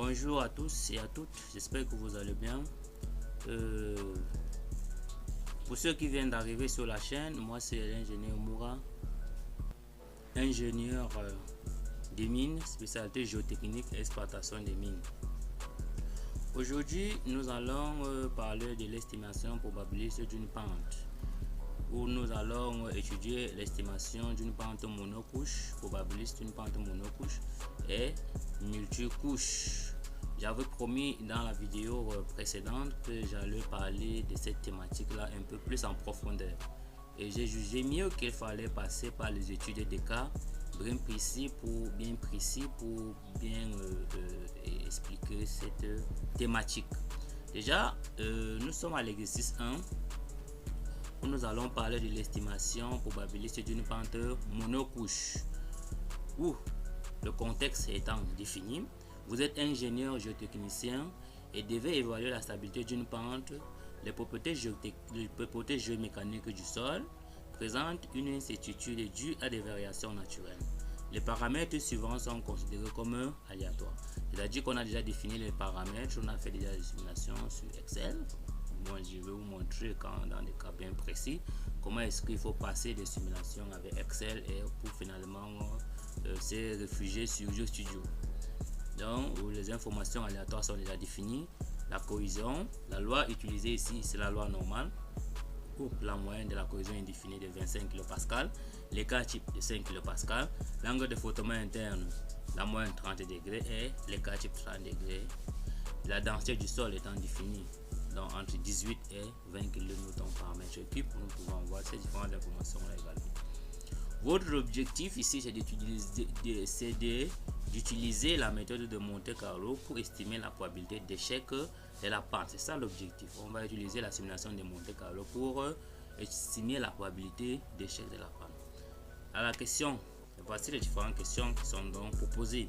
Bonjour à tous et à toutes, j'espère que vous allez bien. Pour ceux qui viennent d'arriver sur la chaîne, moi c'est l'ingénieur Moura, ingénieur des mines, spécialité géotechnique et exploitation des mines. Aujourd'hui, nous allons parler de l'estimation probabiliste d'une pente, où nous allons étudier l'estimation d'une pente monocouche, probabiliste d'une pente monocouche et multicouche. J'avais promis dans la vidéo précédente que j'allais parler de cette thématique là un peu plus en profondeur, et j'ai jugé mieux qu'il fallait passer par les études des cas bien précis pour bien expliquer cette thématique. Déjà, nous sommes à l'exercice 1 où nous allons parler de l'estimation probabiliste d'une pente monocouche, où le contexte étant défini, vous êtes ingénieur géotechnicien et devez évaluer la stabilité d'une pente. Les propriétés géomécaniques du sol présentent une incertitude due à des variations naturelles. Les paramètres suivants sont considérés comme aléatoires. C'est-à-dire qu'on a déjà défini les paramètres, on a fait déjà des simulations sur Excel. Moi, je vais vous montrer dans des cas bien précis comment est-ce qu'il faut passer des simulations avec Excel et pour finalement se réfugier sur GeoStudio. Donc, où les informations aléatoires sont déjà définies. La cohésion, la loi utilisée ici, c'est la loi normale, où la moyenne de la cohésion est définie de 25 kPa, l'écart type de 5 kPa, l'angle de frottement interne, la moyenne 30 degrés et l'écart type 30 degrés. La densité du sol étant définie donc entre 18 et 20 kN par mètre cube. Nous pouvons voir ces différentes informations là également. Votre objectif ici, c'est d'utiliser la méthode de Monte-Carlo pour estimer la probabilité d'échec de la pente. C'est ça l'objectif. On va utiliser la simulation de Monte-Carlo pour estimer la probabilité d'échec de la pente. À la question, voici les différentes questions qui sont donc proposées.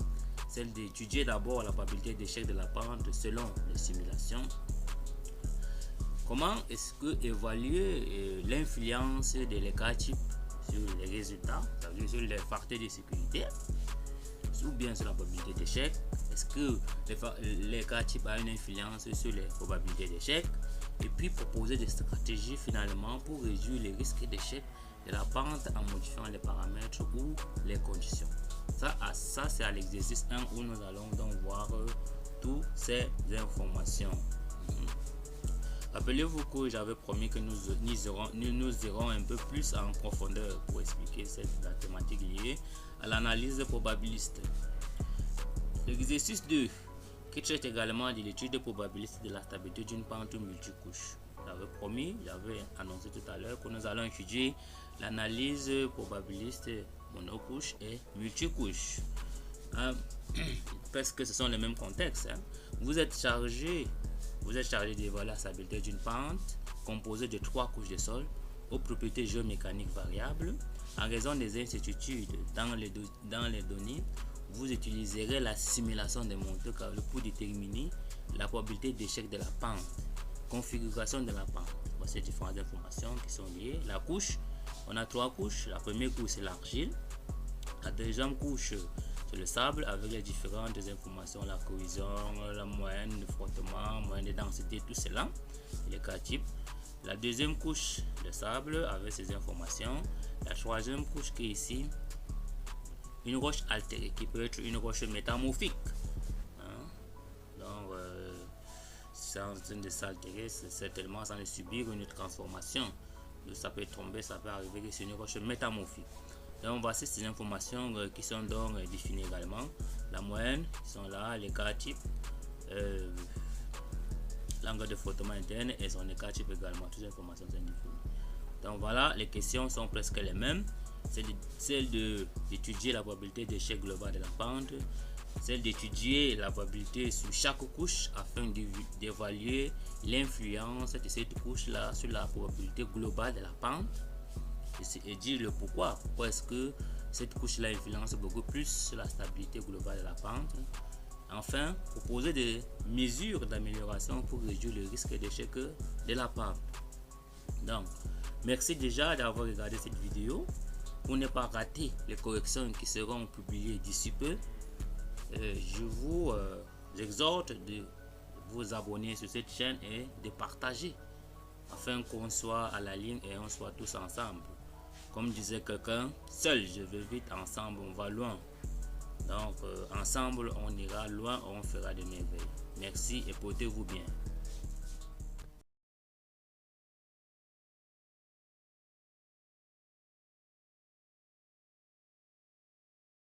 Celle d'étudier d'abord la probabilité d'échec de la pente selon les simulations. Comment est-ce que évaluer l'influence de l'écart type sur les résultats, c'est-à-dire sur les facteurs de sécurité, ou bien sur la probabilité d'échec? Est-ce que l'écart type a une influence sur les probabilités d'échec? Et puis proposer des stratégies finalement pour réduire les risques d'échec de la pente en modifiant les paramètres ou les conditions. Ça c'est à l'exercice 1 où nous allons donc voir toutes ces informations. Rappelez-vous que j'avais promis que nous irons un peu plus en profondeur pour expliquer la thématique liée à l'analyse probabiliste. L'exercice 2 qui traite également de l'étude probabiliste de la stabilité d'une pente multicouche. J'avais annoncé tout à l'heure que nous allons étudier l'analyse probabiliste monocouche et multicouche. Parce que ce sont les mêmes contextes. Vous êtes chargé d'évaluer la stabilité d'une pente composée de 3 couches de sol aux propriétés géomécaniques variables. En raison des incertitudes dans les données, vous utiliserez la simulation de Monte-Carlo pour déterminer la probabilité d'échec de la pente. Configuration de la pente. Voici différentes informations qui sont liées. La couche, on a 3 couches. La première couche, c'est l'argile. La deuxième couche, c'est le sable avec les différentes informations, la cohésion, la moyenne de frottement, moyenne de densité, tout cela, les cas types. La deuxième couche, le sable avec ces informations. La troisième couche qui est ici, une roche altérée qui peut être une roche métamorphique. Donc, c'est en train de s'altérer, c'est certainement sans subir une transformation. Donc, ça peut tomber, ça peut arriver que c'est une roche métamorphique. Donc voici ces informations qui sont donc définies également. La moyenne qui sont là, l'écart type, l'angle de frottement interne et son écart type également. Toutes les informations sont définies. Donc voilà, les questions sont presque les mêmes. C'est celle d'étudier la probabilité d'échec global de la pente, celle d'étudier la probabilité sur chaque couche afin d'évaluer l'influence de cette couche là sur la probabilité globale de la pente. Et dire le pourquoi est-ce que cette couche là influence beaucoup plus sur la stabilité globale de la pente. Enfin, proposer des mesures d'amélioration pour réduire le risque d'échec de la pente. Donc, merci déjà d'avoir regardé cette vidéo. Pour ne pas rater les corrections qui seront publiées d'ici peu, je vous exhorte de vous abonner sur cette chaîne et de partager afin qu'on soit à la ligne et on soit tous ensemble. Comme disait quelqu'un, seul je vais vite, ensemble on va loin. Donc ensemble on ira loin, on fera de merveilles. Merci et portez-vous bien.